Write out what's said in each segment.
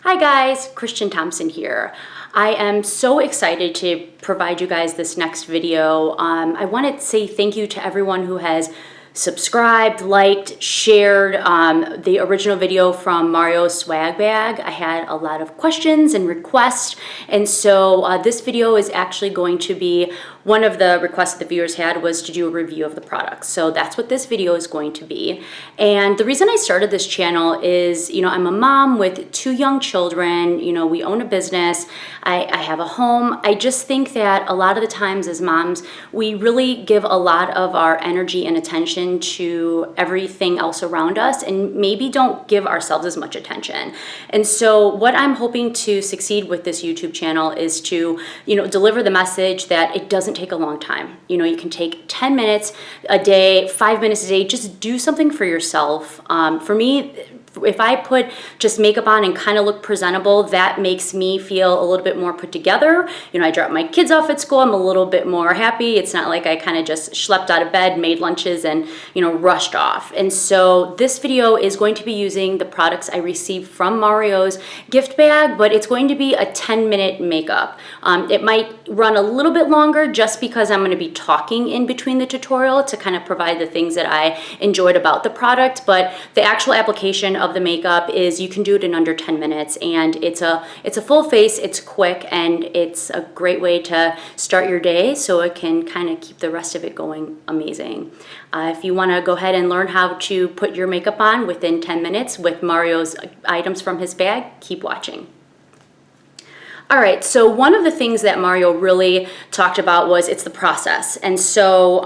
Hi guys, Christian Thompson here. I am so excited to provide you guys this next video. I want to say thank you to everyone who has subscribed, liked, shared the original video from Mario's swag bag. I had a lot of questions and requests, and so this video is actually going to be one of the requests that the viewers had was to do a review of the products. So that's what this video is going to be. And the reason I started this channel is, I'm a mom with 2 young children. We own a business. I have a home. I just think that a lot of the times as moms, we really give a lot of our energy and attention to everything else around us and maybe don't give ourselves as much attention. And so what I'm hoping to succeed with this YouTube channel is to, deliver the message that it doesn't take a long time. You can take 10 minutes a day, 5 minutes a day, just do something for yourself. For me, if I put just makeup on and kind of look presentable, that makes me feel a little bit more put together. I drop my kids off at school, I'm a little bit more happy. It's not like I kind of just schlepped out of bed, made lunches, and rushed off. And so this video is going to be using the products I received from Mario's gift bag, but it's going to be a 10-minute makeup. It might run a little bit longer just because I'm going to be talking in between the tutorial to kind of provide the things that I enjoyed about the product, but the actual application of the makeup is you can do it in under 10 minutes, and it's a full face, it's quick, and it's a great way to start your day so it can kind of keep the rest of it going amazing. If you want to go ahead and learn how to put your makeup on within 10 minutes with Mario's items from his bag, keep watching. All right, so one of the things that Mario really talked about was it's the process. And so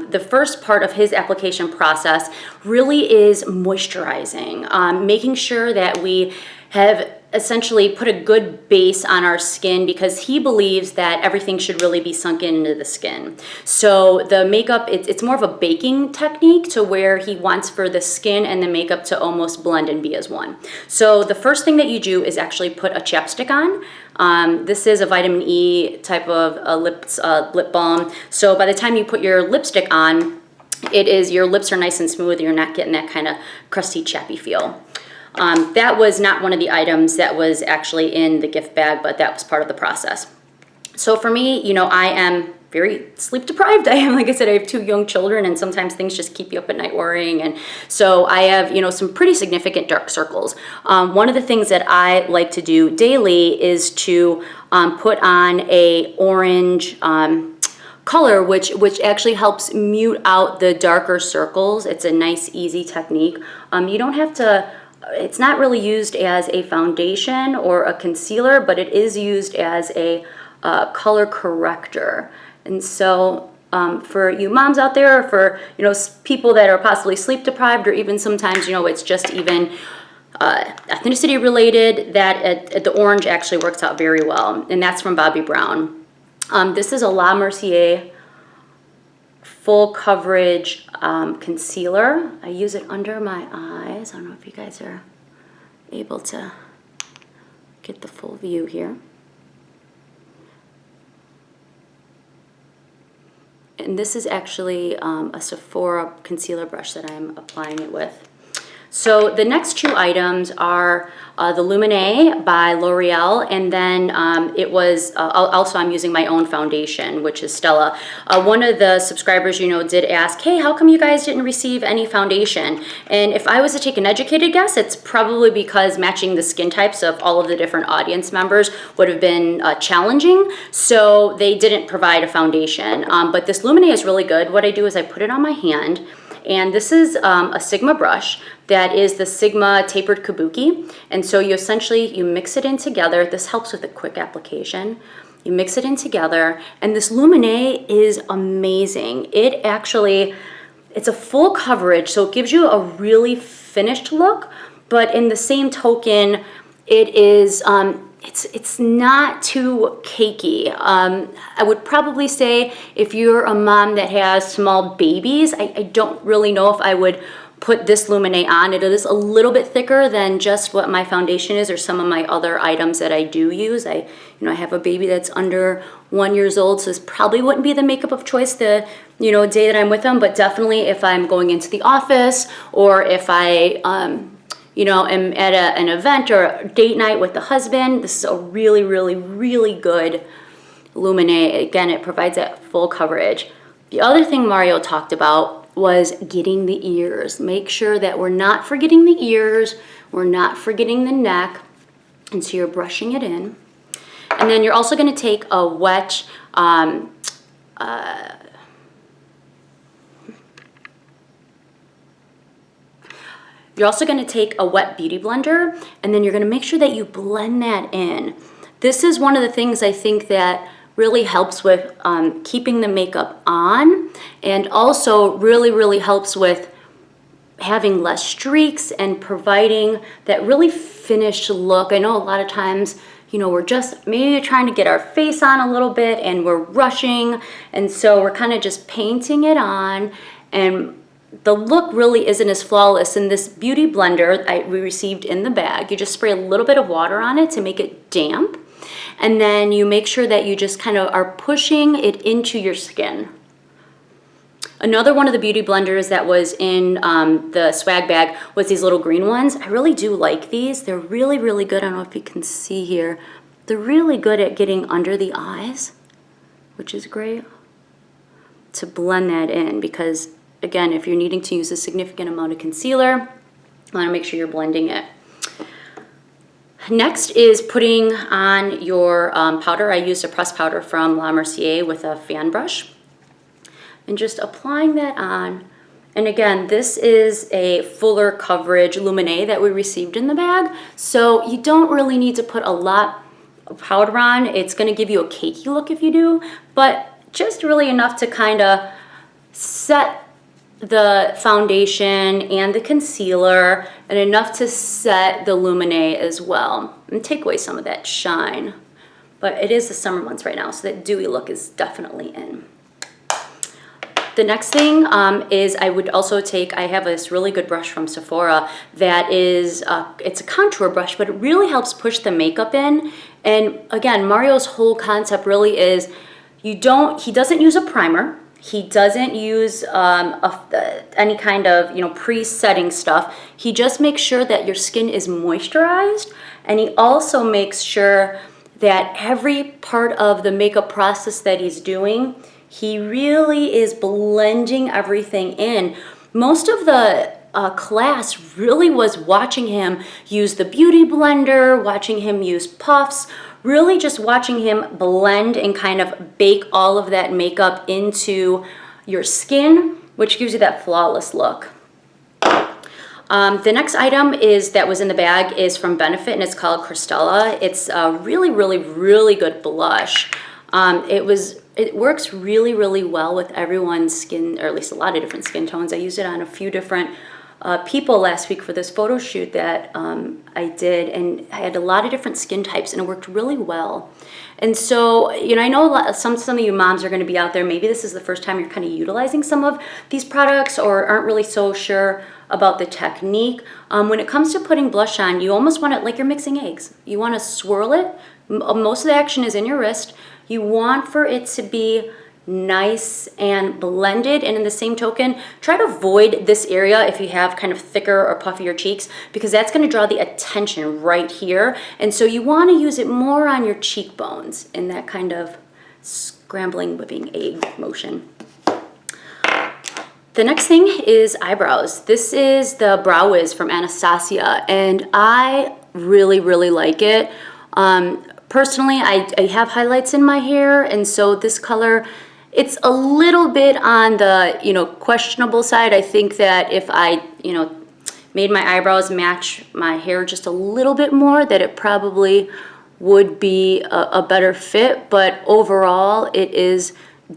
the first part of his application process really is moisturizing, making sure that we have essentially put a good base on our skin because he believes that everything should really be sunk into the skin. So the makeup, it's more of a baking technique to where he wants for the skin and the makeup to almost blend and be as one. So the first thing that you do is actually put a chapstick on. This is a vitamin E type of a lip balm. So by the time you put your lipstick on, your lips are nice and smooth. You're not getting that kind of crusty, chappy feel. That was not one of the items that was actually in the gift bag, but that was part of the process. So for me, I am very sleep deprived. Like I said, I have 2 young children, and sometimes things just keep you up at night worrying. And so I have, some pretty significant dark circles. One of the things that I like to do daily is to put on a orange color, which actually helps mute out the darker circles. It's a nice, easy technique. You don't have to. It's not really used as a foundation or a concealer, but it is used as a color corrector. And so for you moms out there, or for people that are possibly sleep deprived, or even sometimes it's just even ethnicity related, that the orange actually works out very well. And that's from Bobbi Brown. This is a Mercier full coverage concealer. I use it under my eyes. I don't know if you guys are able to get the full view here. And this is actually a Sephora concealer brush that I'm applying it with. So the next 2 items are the Lumi by Loreal, and then it was also I'm using my own foundation, which is Stila. One of the subscribers, did ask, hey, how come you guys didn't receive any foundation? And if I was to take an educated guess, it's probably because matching the skin types of all of the different audience members would have been challenging, so they didn't provide a foundation. But this Lumi is really good. What I do is I put it on my hand, and this is a Sigma brush that is the Sigma Tapered Kabuki. And so you mix it in together. This helps with a quick application. You mix it in together, and this Lumi is amazing. It's a full coverage, so it gives you a really finished look, but in the same token, it is, it's not too cakey. I would probably say if you're a mom that has small babies, I don't really know if I would put this Lumi on. It is a little bit thicker than just what my foundation is or some of my other items that I do use. I have a baby that's under 1 year old, so this probably wouldn't be the makeup of choice the day that I'm with them, but definitely if I'm going into the office or if I you know, am at an event or a date night with the husband, this is a really, really, really good Luminate. Again, it provides that full coverage. The other thing Mario talked about was getting the ears. Make sure that we're not forgetting the ears, we're not forgetting the neck, and so you're brushing it in. And then you're also going to take a wet, you're also going to take a wet beauty blender, and then you're going to make sure that you blend that in. This is one of the things I think that really helps with keeping the makeup on, and also really, really helps with having less streaks and providing that really finished look. I know a lot of times, you know, we're just maybe trying to get our face on a little bit and we're rushing, and so we're kind of just painting it on, and the look really isn't as flawless. In this beauty blender we received in the bag, you just spray a little bit of water on it to make it damp, and then you make sure that you just kind of are pushing it into your skin. Another one of the beauty blenders that was in the swag bag was these little green ones. I really do like these. They're really, really good. I don't know if you can see here. They're really good at getting under the eyes, which is great, to blend that in, because again, if you're needing to use a significant amount of concealer, you want to make sure you're blending it. Next is putting on your powder. I used a pressed powder from Mercier with a fan brush, and just applying that on. And again, this is a fuller coverage Luminate that we received in the bag, so you don't really need to put a lot of powder on. It's going to give you a cakey look if you do, but just really enough to kind of set the foundation and the concealer, and enough to set the Luminate as well and take away some of that shine. But it is the summer months right now, so that dewy look is definitely in. The next thing is I would also take, I have this really good brush from Sephora that is, it's a contour brush, but it really helps push the makeup in. And again, Mario's whole concept really is he doesn't use a primer. He doesn't use any kind of, you know, pre-setting stuff. He just makes sure that your skin is moisturized, and he also makes sure that every part of the makeup process that he's doing, he really is blending everything in. Most of the class really was watching him use the beauty blender, watching him use puffs, really just watching him blend and kind of bake all of that makeup into your skin, which gives you that flawless look. The next item that was in the bag is from Benefit, and it's called Stila. It's a really, really, really good blush. It works really, really well with everyone's skin, or at least a lot of different skin tones. I used it on a few different people last week for this photo shoot that I did, and I had a lot of different skin types, and it worked really well. And so, you know, I know some of you moms are going to be out there, maybe this is the first time you're kind of utilizing some of these products or aren't really so sure about the technique. When it comes to putting blush on, you almost want it like you're mixing eggs. You want to swirl it. Most of the action is in your wrist. You want for it to be nice and blended, and in the same token, try to avoid this area if you have kind of thicker or puffier cheeks, because that's going to draw the attention right here, and so you want to use it more on your cheekbones in that kind of scrambling whipping egg motion. The next thing is eyebrows. This is the Brow Wiz from Anastasia, and I really, really like it. Personally, I have highlights in my hair, and so this color, it's a little bit on the, you know, questionable side. I think that if I, you know, made my eyebrows match my hair just a little bit more, that it probably would be a better fit, but overall it is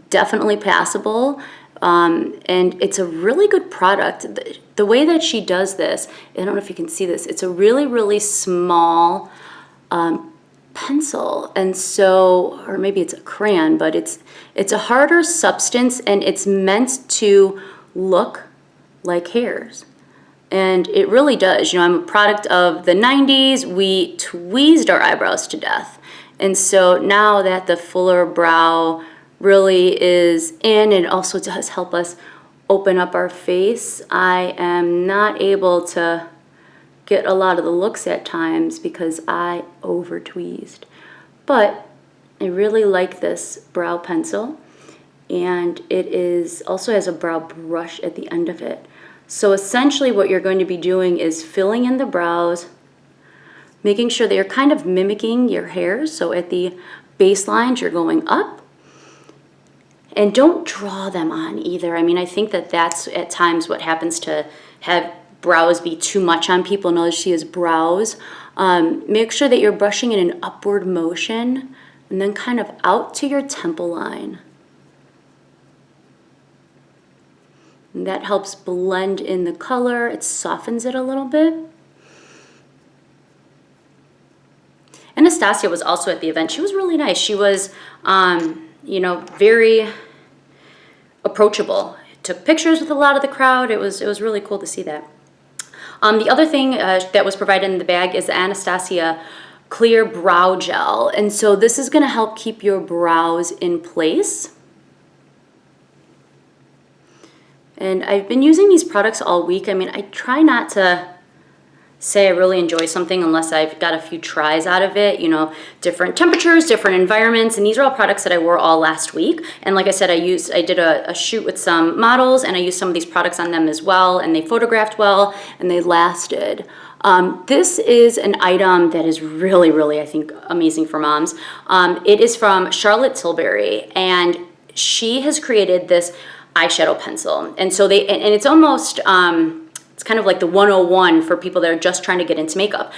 definitely passable, and it's a really good product. The way that she does this, I don't know if you can see this, it's a really, really small pencil, and so, or maybe it's a crayon, but it's a harder substance, and it's meant to look like hairs, and it really does. You know, I'm a product of the 90s. We tweezed our eyebrows to death, and so now that the fuller brow really is in, and it also does help us open up our face, I am not able to get a lot of the looks at times because I over tweezed. But I really like this brow pencil, and it is also has a brow brush at the end of it. So essentially what you're going to be doing is filling in the brows, making sure that you're kind of mimicking your hairs. So at the base lines, you're going up. And don't draw them on either. I mean, I think that that's at times what happens to have brows be too much on people, and all you see is brows. Make sure that you're brushing in an upward motion and then kind of out to your temple line. And that helps blend in the color. It softens it a little bit. Anastasia was also at the event. She was really nice. She was, you know, very approachable. Took pictures with a lot of the crowd. It was really cool to see that. The other thing that was provided in the bag is the Anastasia Clear Brow Gel. And so this is going to help keep your brows in place. And I've been using these products all week. I mean, I try not to say I really enjoy something unless I've got a few tries out of it, you know, different temperatures, different environments, and these are all products that I wore all last week. And like I said, I did a shoot with some models, and I used some of these products on them as well, and they photographed well, and they lasted. This is an item that is really, really, I think, amazing for moms. It is from Charlotte Tilbury, and she has created this eyeshadow pencil. And so and it's almost, it's kind of like the 101 for people that are just trying to get into makeup.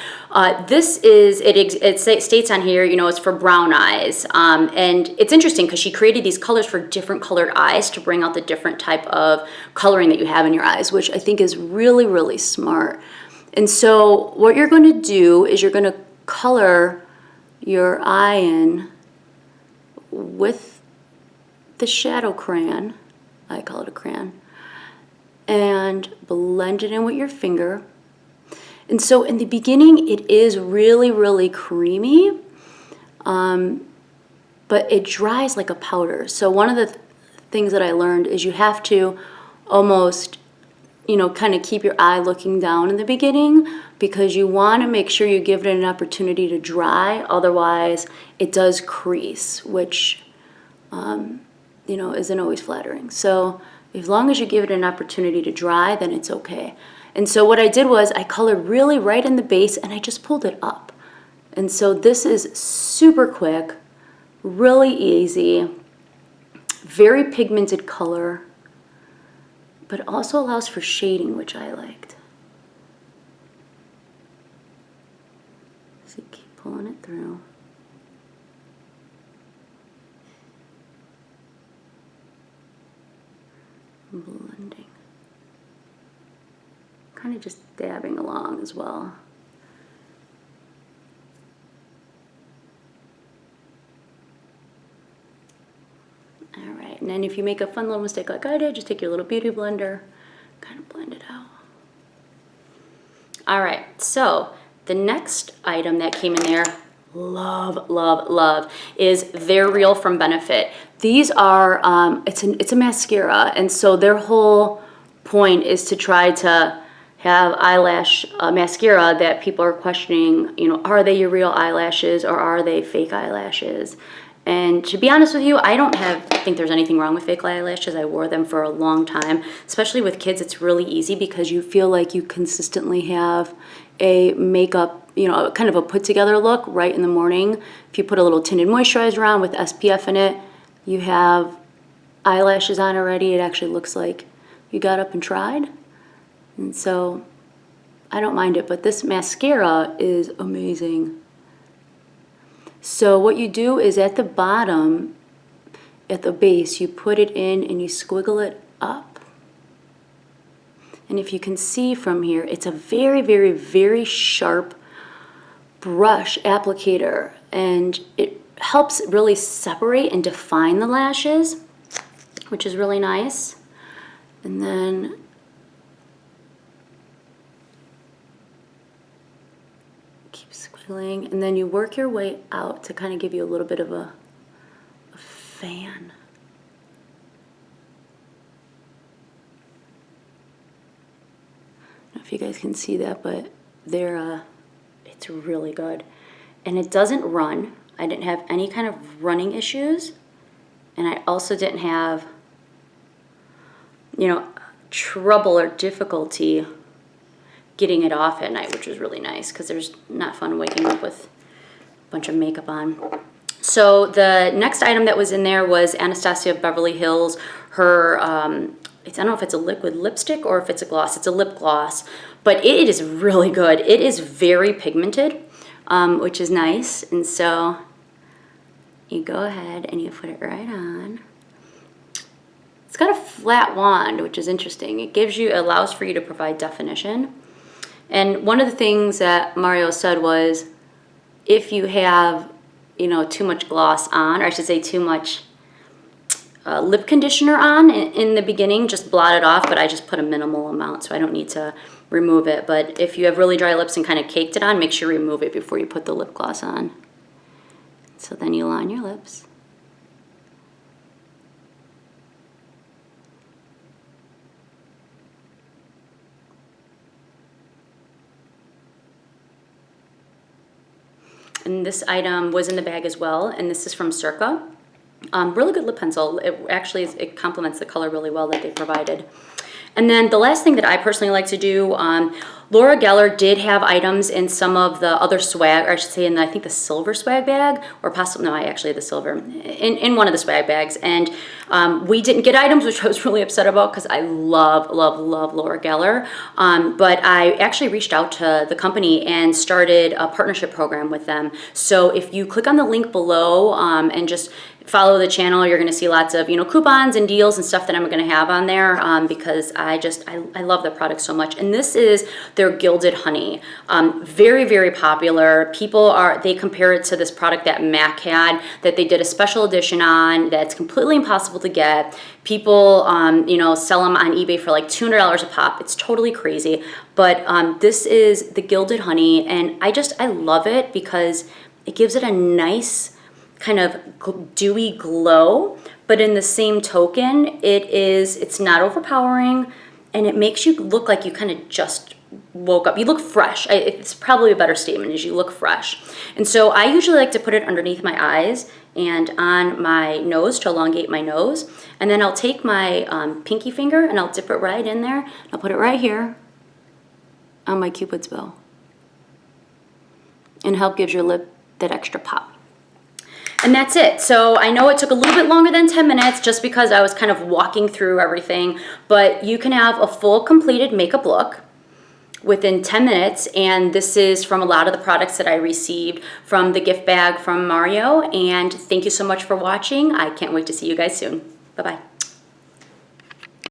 This is, it states on here, you know, it's for brown eyes. And it's interesting because she created these colors for different colored eyes to bring out the different type of coloring that you have in your eyes, which I think is really, really smart. And so what you're going to do is you're going to color your eye in with the shadow crayon. I call it a crayon. And blend it in with your finger. And so in the beginning, it is really, really creamy, but it dries like a powder. So one of the things that I learned is you have to almost, you know, kind of keep your eye looking down in the beginning, because you want to make sure you give it an opportunity to dry. Otherwise, it does crease, which, you know, isn't always flattering. So as long as you give it an opportunity to dry, then it's okay. And so what I did was I colored really right in the base, and I just pulled it up. And so this is super quick, really easy, very pigmented color, but also allows for shading, which I liked. So keep pulling it through. Blending. Kind of just dabbing along as well. All right, and then if you make a fun little mistake like I did, just take your little beauty blender, kind of blend it out. All right, so the next item that came in there, love, love, love, is They're Real from Benefit. These are, it's a mascara, and so their whole point is to try to have eyelash mascara that people are questioning, you know, are they your real eyelashes or are they fake eyelashes? And to be honest with you, I think there's anything wrong with fake eyelashes. I wore them for a long time. Especially with kids, it's really easy because you feel like you consistently have a makeup, you know, kind of a put together look right in the morning. If you put a little tinted moisturizer on with SPF in it, you have eyelashes on already. It actually looks like you got up and tried. And so I don't mind it, but this mascara is amazing. So what you do is at the bottom, at the base, you put it in and you squiggle it up. And if you can see from here, it's a very, very, very sharp brush applicator, and it helps really separate and define the lashes, which is really nice. And then keep squiggling, and then you work your way out to kind of give you a little bit of a fan. I don't know if you guys can see that, but it's really good. And it doesn't run. I didn't have any kind of running issues. And I also didn't have, you know, trouble or difficulty getting it off at night, which was really nice because there's not fun waking up with a bunch of makeup on. So the next item that was in there was Anastasia Beverly Hills, her, I don't know if it's a liquid lipstick or if it's a gloss. It's a lip gloss, but it is really good. It is very pigmented, which is nice. And so you go ahead and you put it right on. It's got a flat wand, which is interesting. It allows for you to provide definition. And one of the things that Mario said was, if you have, you know, too much gloss on, or I should say too much lip conditioner on in the beginning, just blot it off, but I just put a minimal amount, so I don't need to remove it. But if you have really dry lips and kind of caked it on, make sure you remove it before you put the lip gloss on. So then you line your lips. And this item was in the bag as well, and this is from Circa. Really good lip pencil. It complements the color really well that they provided. And then the last thing that I personally like to do, Laura Geller did have items in some of the other swag, or I should say in I think the silver swag bag, or possibly, no, I actually had the silver, in one of the swag bags. And we didn't get items, which I was really upset about because I love, love, love Laura Geller. But I actually reached out to the company and started a partnership program with them. So if you click on the link below and just follow the channel, you're going to see lots of, you know, coupons and deals and stuff that I'm going to have on there because I love the product so much. And this is their Gilded Honey. Very, very popular. They compare it to this product that MAC had that they did a special edition on that's completely impossible to get. People, you know, sell them on eBay for like $200 a pop. It's totally crazy. But this is the Gilded Honey, and I love it because it gives it a nice kind of dewy glow, but in the same token, it's not overpowering, and it makes you look like you kind of just woke up. You look fresh. It's probably a better statement, is you look fresh. And so I usually like to put it underneath my eyes and on my nose to elongate my nose, and then I'll take my pinky finger and I'll dip it right in there. I'll put it right here on my Cupid's bow, and help gives your lip that extra pop. And that's it. So I know it took a little bit longer than 10 minutes just because I was kind of walking through everything, but you can have a full completed makeup look within 10 minutes. And this is from a lot of the products that I received from the gift bag from Mario. And thank you so much for watching. I can't wait to see you guys soon. Bye-bye.